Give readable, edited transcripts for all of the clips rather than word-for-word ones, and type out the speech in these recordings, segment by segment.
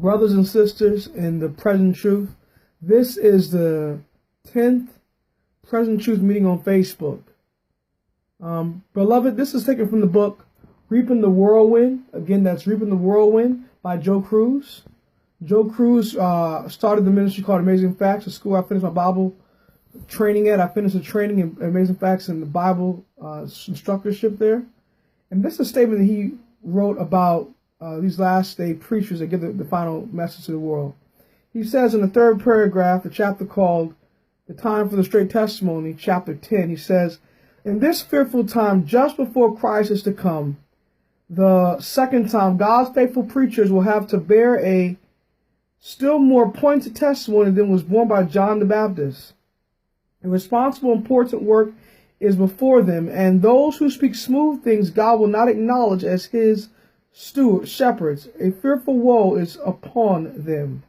Brothers and sisters in the Present Truth, this is the 10th Present Truth meeting on Facebook. Beloved, this is taken from the book Reaping the Whirlwind. Again, that's Reaping the Whirlwind by Joe Cruz. Joe Cruz started the ministry called Amazing Facts, a school I finished my Bible training at. I finished a training in Amazing Facts in the Bible instructorship there. And this is a statement that he wrote about these last day preachers that give the final message to the world. He says in the third paragraph, the chapter called The Time for the Straight Testimony, chapter 10, he says, in this fearful time, just before Christ is to come, the second time, God's faithful preachers will have to bear a still more pointed testimony than was borne by John the Baptist. A responsible, important work is before them, and those who speak smooth things God will not acknowledge as his shepherds. A fearful woe is upon them.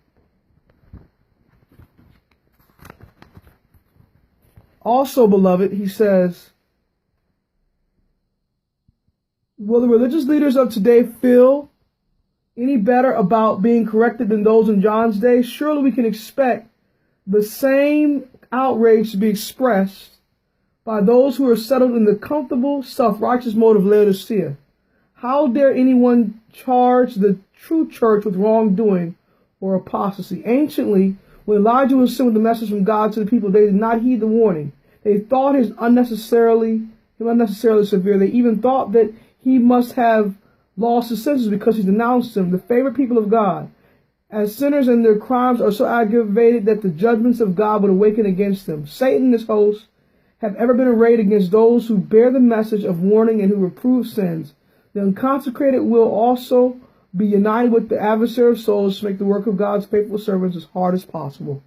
Also, beloved, he says, will the religious leaders of today feel any better about being corrected than those in John's day? Surely we can expect the same outrage to be expressed by those who are settled in the comfortable, self-righteous mode of Laodicea. How dare anyone charge the true church with wrongdoing or apostasy? Anciently, when Elijah was sent with the message from God to the people, they did not heed the warning. They thought him unnecessarily severe. They even thought that he must have lost his senses because he denounced them, the favorite people of God, as sinners, and their crimes are so aggravated that the judgments of God would awaken against them. Satan and his hosts have ever been arrayed against those who bear the message of warning and who reprove sins. The unconsecrated will also be united with the adversary of souls to make the work of God's faithful servants as hard as possible.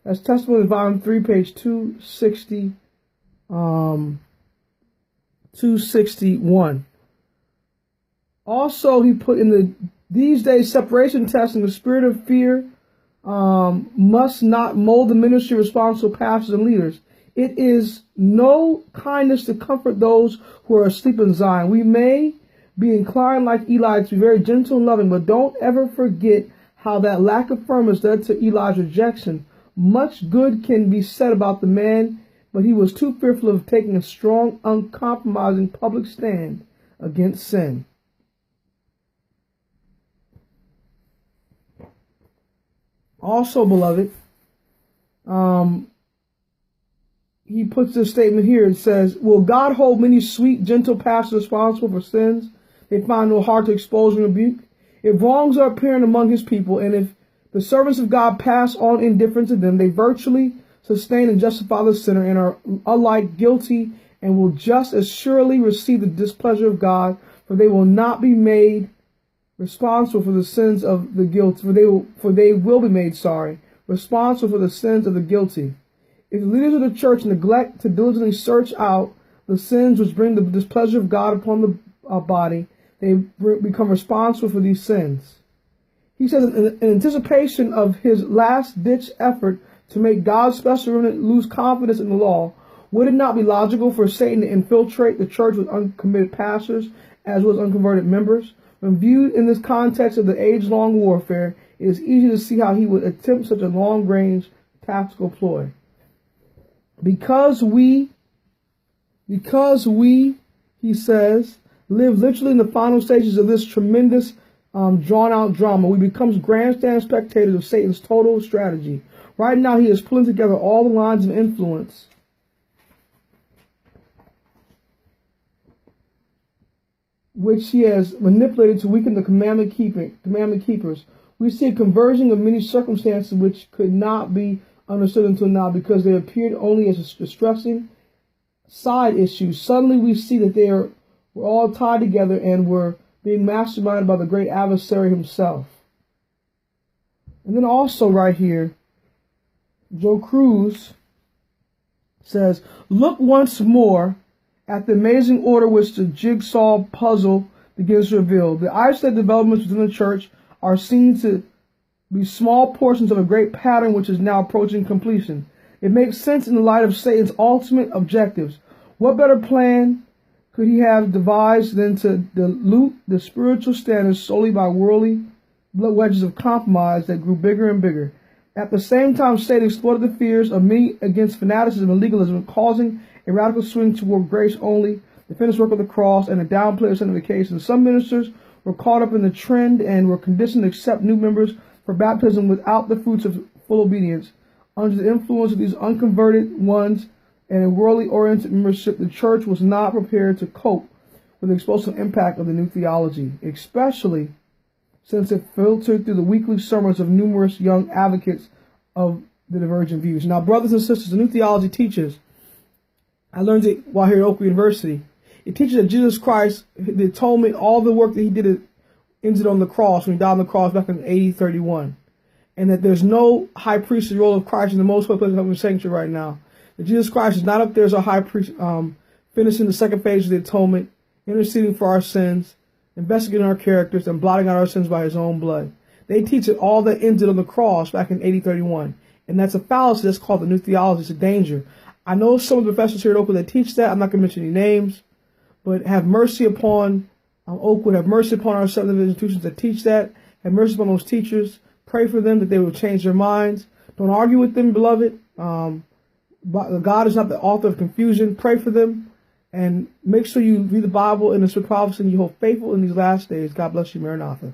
That's Testimony, Volume 3, page 261. Also, he put in these days, separation testing, the spirit of fear must not mold the ministry of responsible pastors and leaders. It is no kindness to comfort those who are asleep in Zion. We may be inclined like Eli to be very gentle and loving, but don't ever forget how that lack of firmness led to Eli's rejection. Much good can be said about the man, but he was too fearful of taking a strong, uncompromising public stand against sin. Also, beloved, he puts this statement here. It says, will God hold many sweet, gentle pastors responsible for sins they find no heart to expose and rebuke? If wrongs are apparent among his people, and if the servants of God pass on indifference to them, they virtually sustain and justify the sinner and are alike guilty and will just as surely receive the displeasure of God, for they will not be made responsible for the sins of the guilty, for they will be made, responsible for the sins of the guilty. If the leaders of the church neglect to diligently search out the sins which bring the displeasure of God upon the body, they become responsible for these sins. He says, in anticipation of his last-ditch effort to make God's special remnant lose confidence in the law, would it not be logical for Satan to infiltrate the church with uncommitted pastors as well as unconverted members? When viewed in this context of the age-long warfare, it is easy to see how he would attempt such a long-range tactical ploy. Because we, he says, live literally in the final stages of this tremendous drawn-out drama, we become grandstand spectators of Satan's total strategy. Right now, he is pulling together all the lines of influence which he has manipulated to weaken the commandment keepers. We see a converging of many circumstances which could not be understood until now because they appeared only as distressing side issues. Suddenly we see that they were all tied together and were being masterminded by the great adversary himself. And then also right here, Joe Cruz says, look once more at the amazing order which the jigsaw puzzle begins to reveal. The isolated developments within the church are seen to be small portions of a great pattern which is now approaching completion. It makes sense in the light of Satan's ultimate objectives. What better plan could he have devised than to dilute the spiritual standards solely by worldly wedges of compromise that grew bigger and bigger. At the same time, Satan exploited the fears of many against fanaticism and legalism, causing a radical swing toward grace only, the finished work of the cross, and a downplay of sanctification. Some ministers were caught up in the trend and were conditioned to accept new members for baptism without the fruits of full obedience. Under the influence of these unconverted ones and a worldly-oriented membership, the church was not prepared to cope with the explosive impact of the new theology, especially since it filtered through the weekly sermons of numerous young advocates of the divergent views. Now, brothers and sisters, the new theology teaches, I learned it while here at Oak University, it teaches that Jesus Christ, the atonement, all the work that he did, ended on the cross, when he died on the cross back in AD 31. And that there's no high priestly role of Christ in the most holy place of the sanctuary right now. That Jesus Christ is not up there as a high priest, finishing the second phase of the atonement, interceding for our sins, investigating our characters, and blotting out our sins by his own blood. They teach that all that ended on the cross back in AD 31. And that's a fallacy. That's called the new theology. It's a danger. I know some of the professors here at Oakwood that teach that. I'm not going to mention any names. But have mercy upon Oakwood. Have mercy upon our subdivision institutions that teach that. Have mercy upon those teachers. Pray for them that they will change their minds. Don't argue with them, beloved. God is not the author of confusion. Pray for them. And make sure you read the Bible and the Scripture prophecy and you hold faithful in these last days. God bless you. Maranatha.